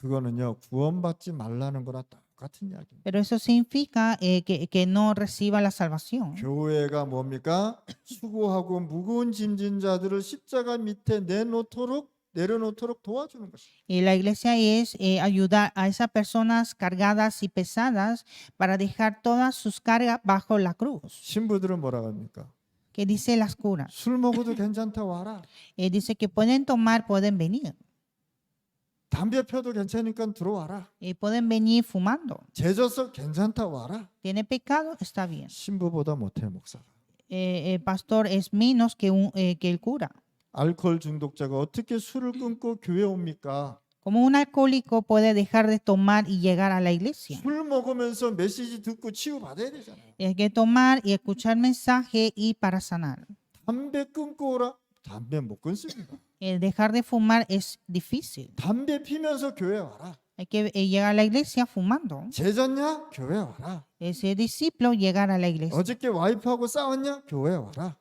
그거는요 구원받지 말라는 거나 똑같은 이야기입니다. Pero eso significa que no reciba la salvación. 교회가 뭡니까? 수고하고 무거운 짐진 자들을 십자가 밑에 내려놓도록 도와주는 것입니다. Y la iglesia es ayudar a esas personas cargadas y pesadas para dejar todas sus cargas bajo la cruz. 신부들은 뭐라고 합니까? ¿Qué dice las curas? 술 먹어도 괜찮다 와라. Dice que pueden tomar, pueden venir. 담배 펴도 괜찮으니까 들어와라. Pueden venir fumando. 죄져서 괜찮다 와라. Tiene pecado, está bien. 신부보다 못해 목사가. El pastor es menos que el cura. 알코올 중독자가 어떻게 술을 끊고 교회 옵니까? Como un alcohólico puede dejar de tomar y llegar a la iglesia. 술 먹으면서 메시지 듣고 치유받아야 되잖아요. Hay que tomar y escuchar mensaje y para sanar. 담배 끊고 오라. 담배 못 끊습니다. El dejar de fumar es difícil. 담배 피면서 교회 와라. Hay que llegar a la iglesia fumando. 죄졌냐? 교회 와라. Ese discípulo llegar a la iglesia. 어저께 와이프하고 싸웠냐? 교회 와라.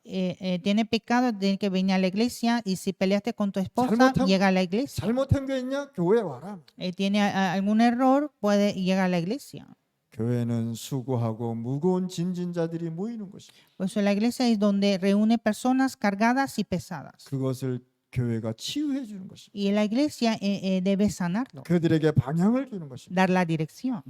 Tiene pecado, tiene que venir a la iglesia. Y si peleaste con tu esposa, 잘못한- llega a la iglesia. 잘못한 거 있냐? 교회 와라. Tiene algún error, puede llegar a la iglesia. 교회는 수고하고 무거운 짐진 자들이 모이는 것입니다. Por eso la iglesia es donde reúne personas cargadas y pesadas. 그것을 교회가 치유해 주는 것입니다. Y la iglesia debe sanarlo, 그들에게 방향을 주는 것입니다. dar la dirección.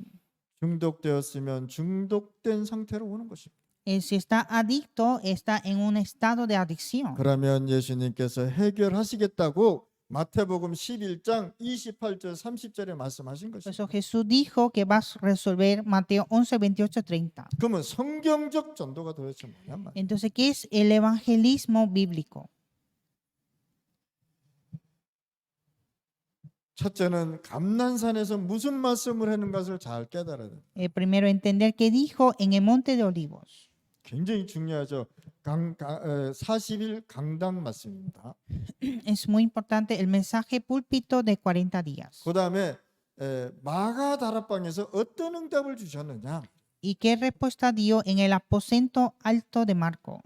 중독되었으면 중독된 상태로 오는 것입니다. Si está adicto, está en un estado de adicción. 그러면 예수님께서 해결하시겠다고 마태복음 11장 28절 30절에 말씀하신 Por 것입니다. eso Jesús dijo que va a resolver Mateo 11, 28, 30. 그러면 성경적 전도가 도대체 뭐냔 말이에요. Entonces, ¿qué es el evangelismo bíblico? 첫째는 감난산에서 무슨 말씀을 하는 것을 잘 깨달아야 돼요. Primero, entender qué dijo en el Monte de Olivos. 굉장히 중요하죠. 40일 강당 말씀입니다. Es muy importante el mensaje púlpito de 40 días. 그 다음에 마가 다락방에서 어떤 응답을 주셨느냐. ¿Y qué respuesta dio en el aposento alto de Marco?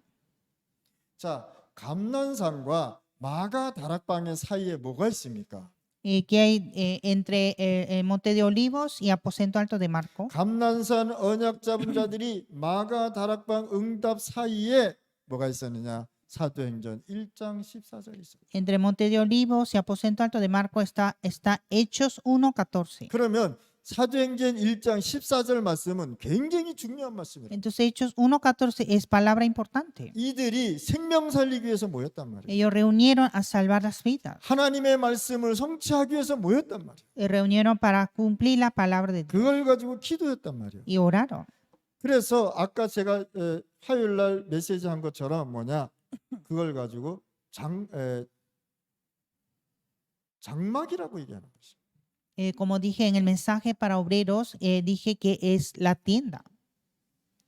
자, 감난산과 마가 다락방의 사이에 뭐가 있습니까? ¿Qué hay entre el Monte de Olivos y aposento alto de Marco? 감난산 언약 잡은 자들이 마가 다락방 응답 사이에 뭐가 있었느냐? 사도행전 1장 14절 있어요. Entre Monte de Olivos y aposento alto de Marco está Hechos 1:14. 그러면 사도행전 1장 14절 말씀은 굉장히 중요한 말씀이에요. Entonces Hechos 1:14 es palabra importante. 이들이 생명 살리기 위해서 모였단 말이에요. Ellos reunieron a salvar las vidas. 하나님의 말씀을 성취하기 위해서 모였단 말이에요. Reunieron para cumplir la palabra de Dios 그걸 가지고 기도했단 말이에요. y oraron. 그래서 아까 제가 화요일 날 메시지 한 것처럼 뭐냐? 그걸 가지고 장막이라고 얘기하는 것이죠. Como dije en el mensaje para obreros, dije que es la tienda.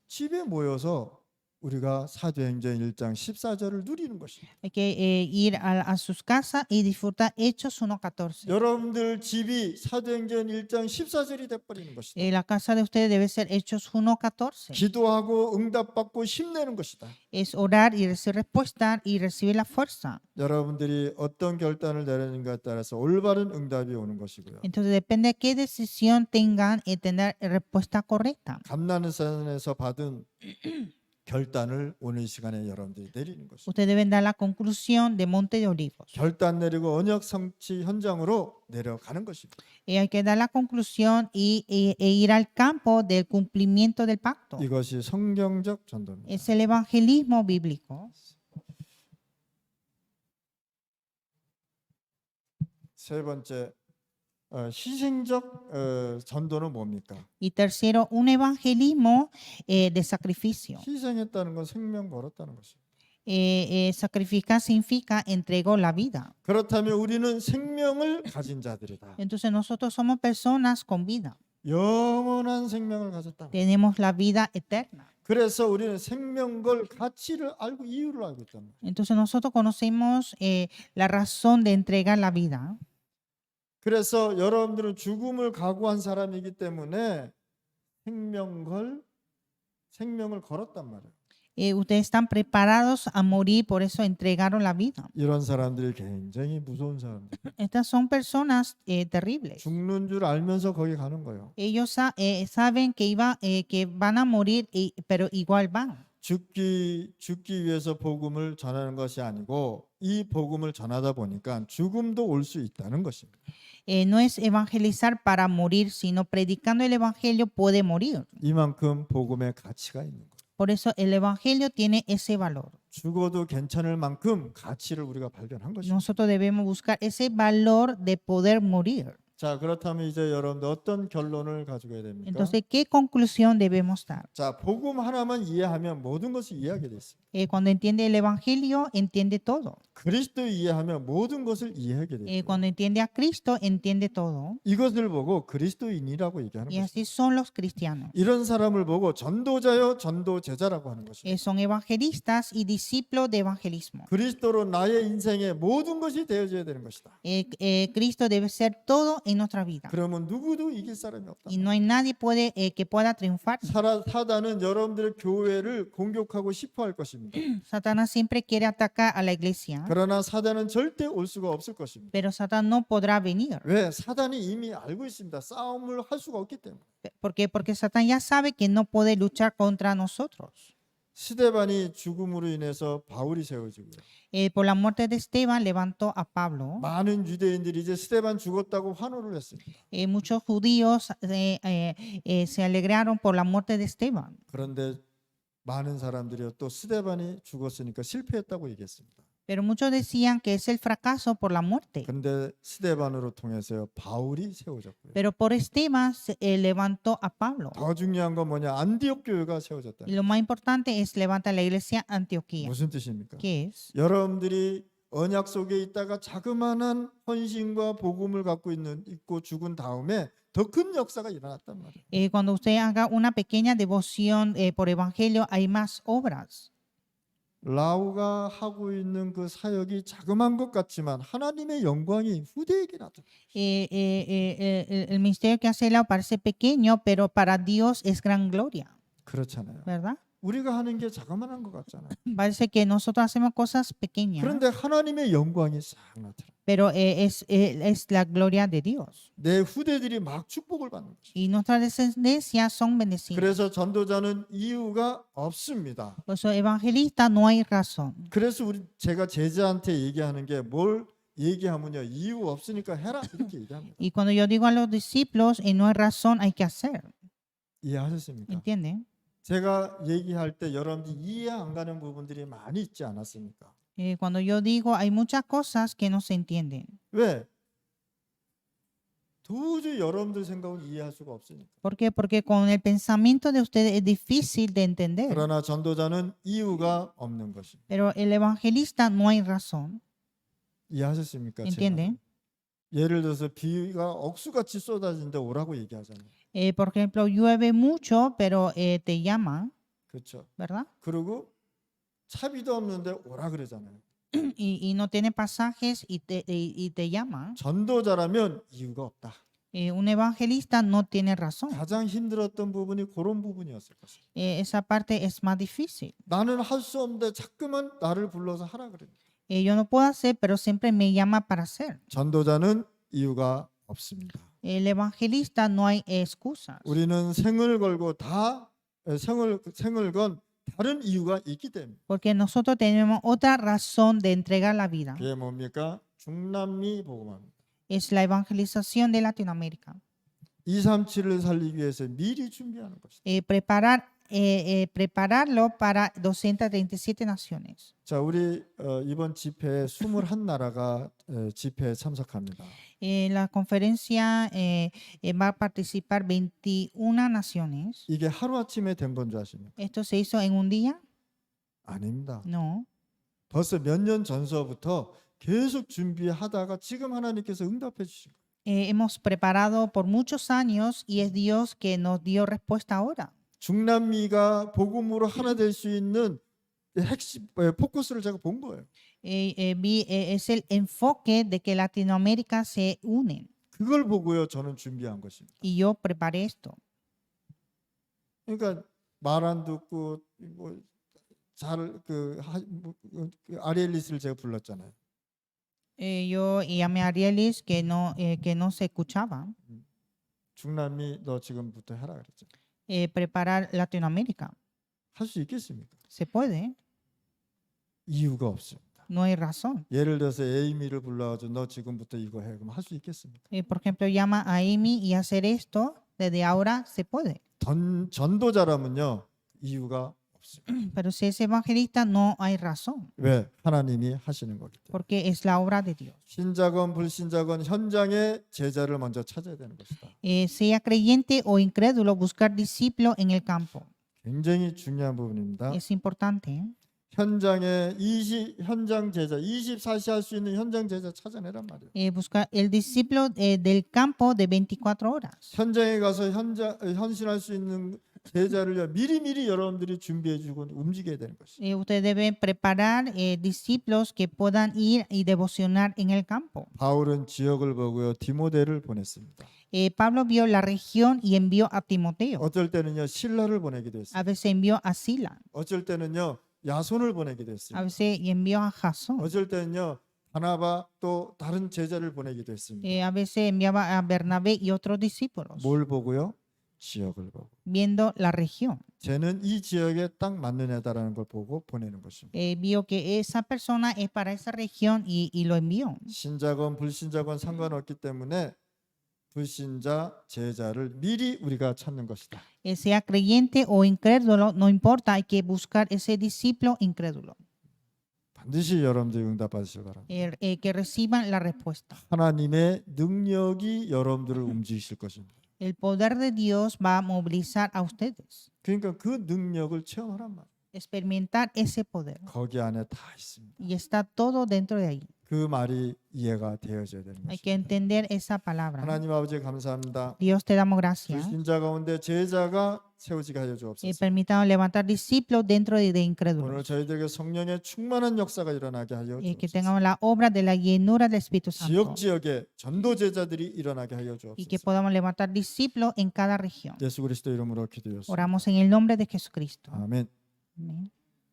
집에 모여서 우리가 사도행전 1장 14절을 누리는 것입니다. Hay que ir a sus casas y disfrutar Hechos 1:14. 여러분들 집이 사도행전 1장 14절이 돼버리는 것이다. La casa de ustedes debe ser Hechos 1:14. 기도하고 응답받고 힘내는 것이다. Es orar y recibir respuesta y recibir la fuerza. 여러분들이 어떤 결단을 내리는가에 따라서 올바른 응답이 오는 것이고요. Entonces depende de qué decisión tengan y tener respuesta correcta. 감난산에서 받은 결단을 오늘 시간에 여러분들이 내리는 것입니다. Ustedes deben dar la conclusión de Monte de Olivos. 결단 내리고 언약 성취 현장으로 내려가는 것입니다. Hay que dar la conclusión e ir al campo del cumplimiento del pacto. 이것이 성경적 전도입니다. Es el evangelismo bíblico. 세 번째, 희생적 전도는 뭡니까? Y tercero, un evangelismo de sacrificio. 희생했다는 건 생명 걸었다는 것입니다. Sacrificar significa entregó la vida. 그렇다면 우리는 생명을 가진 자들이다. Entonces nosotros somos personas con vida. 영원한 생명을 가졌다. Tenemos la vida eterna. 그래서 우리는 생명걸 가치를 알고 이유를 알고 있단 말이에요. Entonces nosotros conocemos la razón de entregar la vida. 그래서 여러분들은 죽음을 각오한 사람이기 때문에 생명을 걸었단 말이에요. Ustedes están preparados a morir, por eso entregaron la vida. 이런 사람들이 굉장히 무서운 사람들. Estas son personas terribles. 죽는 줄 알면서 거기 가는 거예요. Ellos saben que van a morir, pero igual van. 죽기 위해서 복음을 전하는 것이 아니고 이 복음을 전하다 보니까 죽음도 올 수 있다는 것입니다. No es evangelizar para morir, sino predicando el evangelio puede morir. 이만큼 복음의 가치가 있는 거예요. Por eso el evangelio tiene ese valor. 죽어도 괜찮을 만큼 가치를 우리가 발견한 것입니다. Nosotros debemos buscar ese valor de poder morir. 자, 그렇다면 이제 여러분들 어떤 결론을 가지고 해야 됩니까? Entonces, ¿qué conclusión debemos dar? 자, 복음 하나만 이해하면 모든 것을 이해하게 돼 있습니다. Cuando entiende el evangelio, entiende todo. 그리스도 이해하면 모든 것을 이해하게 돼 있어요. Cuando entiende a Cristo, entiende todo. 이것을 보고 그리스도인이라고 얘기하는 Y 것입니다. así son los cristianos. 이런 사람을 보고 전도자요 전도제자라고 하는 것입니다. Son evangelistas y discípulos de evangelismo. 그리스도로 나의 인생에 모든 것이 되어져야 되는 것이다. Cristo debe ser todo en nuestra vida. 그러면 누구도 이길 사람이 없다. Y no hay nadie que pueda triunfar. 사단은 여러분들의 교회를 공격하고 싶어 할 것입니다. Satanás siempre quiere atacar a la iglesia, 그러나 사단은 절대 올 수가 없을 것입니다. pero Satanás no podrá venir. 왜? 사단이 이미 알고 있습니다. 싸움을 할 수가 없기 때문에. ¿Por qué? Porque Satán ya sabe que no puede luchar contra nosotros. 스데반이 죽음으로 인해서 바울이 세워지고요. Por la muerte de Esteban levantó a Pablo. 많은 유대인들이 이제 스데반 죽었다고 환호를 했습니다. Muchos judíos se alegraron por la muerte de Esteban. 그런데 많은 사람들이 또 스데반이 죽었으니까 실패했다고 얘기했습니다. Pero muchos decían que es el fracaso por la muerte. 그런데 스데반으로 통해서 바울이 세워졌고요. Pero por Esteban se levantó a Pablo. 더 중요한 건 뭐냐? 안디옥 교회가 세워졌다. Y lo más importante es levantar la iglesia Antioquía. 무슨 뜻입니까? ¿Qué es? 여러분들이 언약 속에 있다가 자그마한 헌신과 복음을 갖고 있고 죽은 다음에 더 큰 역사가 일어났단 말이에요. Cuando usted haga una pequeña devoción por evangelio, hay más obras. 라우가 하고 있는 그 사역이 자그마한 것 같지만 하나님의 영광이 후대에게 나타나. El ministerio que hace Lau parece pequeño, pero para Dios es gran gloria. 그렇잖아요. ¿verdad? 우리가 하는 게 자그마한 것 같잖아요. Parece que nosotros hacemos cosas pequeñas, 그런데 하나님의 영광이 싹 나타나. pero es la gloria de Dios. 내 후대들이 막 축복을 받는 거죠. Y nuestras descendencias son bendecidas. 그래서 전도자는 이유가 없습니다. Por eso, evangelista, no hay razón. 그래서 제가 제자한테 얘기하는 게 뭘 얘기하면요, 이유 없으니까 해라 이렇게 얘기합니다. Y cuando yo digo a los discípulos, no hay razón, hay que hacer. 이해하셨습니까? ¿Entienden? 제가 얘기할 때 여러분들이 이해 안 가는 부분들이 많이 있지 않았습니까? Cuando yo digo, hay muchas cosas que no se entienden. 왜? 도저히 여러분들 생각을 이해할 수가 없으니까. ¿Por qué? Porque con el pensamiento de ustedes es difícil de entender. 그러나 전도자는 이유가 없는 것입니다. Pero el evangelista no hay razón. 이해하셨습니까? 제가? ¿Entienden? 예를 들어서 비가 억수같이 쏟아지는데 오라고 얘기하잖아요. Por ejemplo, llueve mucho, pero te llama, 그렇죠. ¿verdad? 그리고 차비도 없는데 오라 그러잖아요. Y no tiene pasajes y te llama. 전도자라면 이유가 없다. Un evangelista no tiene razón. 가장 힘들었던 부분이 그런 부분이었을 것입니다. Esa parte es más difícil. 나는 할 수 없는데 자꾸만 나를 불러서 하라 그래요. Yo no puedo hacer, pero siempre me llama para hacer. 전도자는 이유가 없습니다. El evangelista no hay excusas. 우리는 생을 걸고 다 생을 건 다른 이유가 있기 때문에. Porque nosotros tenemos otra razón de entregar la vida. 그게 뭡니까? 중남미 복음화입니다. Es la evangelización de Latinoamérica. 237을 살리기 위해서 미리 준비하는 것이다. Prepararlo para 237 naciones. 자, 우리 이번 집회에 21나라가 집회에 참석합니다. En la conferencia va a participar 21 naciones. 이게 하루아침에 된 건 줄 아십니까? ¿Esto se hizo en un día? 아닙니다. No. 벌써 몇 년 전서부터 계속 준비하다가 지금 하나님께서 응답해 주신 거예요. Hemos preparado por muchos años y es Dios que nos dio respuesta ahora. 중남미가 복음으로 하나 될 수 있는 핵심 포커스를 제가 본 거예요. Es el enfoque de que Latinoamérica se unen. 그걸 보고요, 저는 준비한 것입니다. Y yo preparé esto. 그러니까 말 안 듣고 아리엘리스를 제가 불렀잖아요. Yo llamé a Arielis que no se escuchaba. 중남미 너 지금부터 해라 그랬죠. Preparar Latinoamérica. 할 수 있겠습니까? Se puede. 이유가 없습니다. No hay razón. 예를 들어서 에이미를 불러가지고 너 지금부터 이거 해. 그럼 할 수 있겠습니까? Por ejemplo, llama a Amy y hacer esto. Desde ahora se puede. 전도자라면요, 이유가 없습니다. Pero si es evangelista, no hay razón. 왜? 하나님이 하시는 거기 때문에. Porque es la obra de Dios. 신자건 불신자건 현장에 제자를 먼저 찾아야 되는 것이다. Sea creyente o incrédulo, buscar discípulo en el campo. 굉장히 중요한 부분입니다. Es importante. 현장에 현장 제자 24시 할 수 있는 현장 제자 찾아내란 말이에요. Buscar el discípulo del campo de 24 horas. 현장에 가서 헌신할 수 있는 제자를 미리미리 여러분들이 준비해주고 움직여야 되는 것이에요. Ustedes deben preparar discípulos que puedan ir y devocionar en el campo. 바울은 지역을 보고요, 디모데를 보냈습니다. Pablo vio la región y envió a Timoteo. 어떨 때는요, 실라를 보내기도 했어요. A veces envió a Sila. 어쩔 때는요, 야손을 보내기도 A 했어요. veces envió a Jasón. 어쩔 때는요, 바나바 또 다른 제자를 보내기도 했습니다. A veces enviaba a Bernabé y otros discípulos. 뭘 보고요? 지역을 보고. Viendo la región. 쟤는 이 지역에 딱 맞는 애다라는 걸 보고 보내는 것입니다. Vio que esa persona es para esa región y lo envió. 신자건 불신자건 상관없기 때문에 불신자 제자를 미리 우리가 찾는 것이다. Sea creyente o incrédulo, no importa, hay que buscar ese discípulo incrédulo. 반드시 여러분들이 응답받으시기 바랍니다. Que reciban la respuesta. 하나님의 능력이 여러분들을 움직이실 것입니다. El poder de Dios va a movilizar a ustedes. 그러니까 그 능력을 체험하란 말이에요. Experimentar ese poder. 거기 안에 다 있습니다. Y está todo dentro de ahí. 그 말이 이해가 되어져야 되는 Hay 것입니다. que entender esa palabra. 하나님 아버지 감사합니다. Dios te damos gracias. 불신자 가운데 제자가 세워지게 하여 Y 주옵소서. permítamos levantar discípulos dentro de 오늘 incrédulos. 저희들에게 성령의 충만한 역사가 일어나게 하여 Y que 주옵소서. tengamos la obra de la llenura del Espíritu Santo. 지역에 전도 제자들이 일어나게 하여 Y que 주옵소서. podamos levantar discípulos en cada región. 예수 그리스도 이름으로 기도했습니다. Oramos en el nombre de Jesucristo. 아멘. Amén.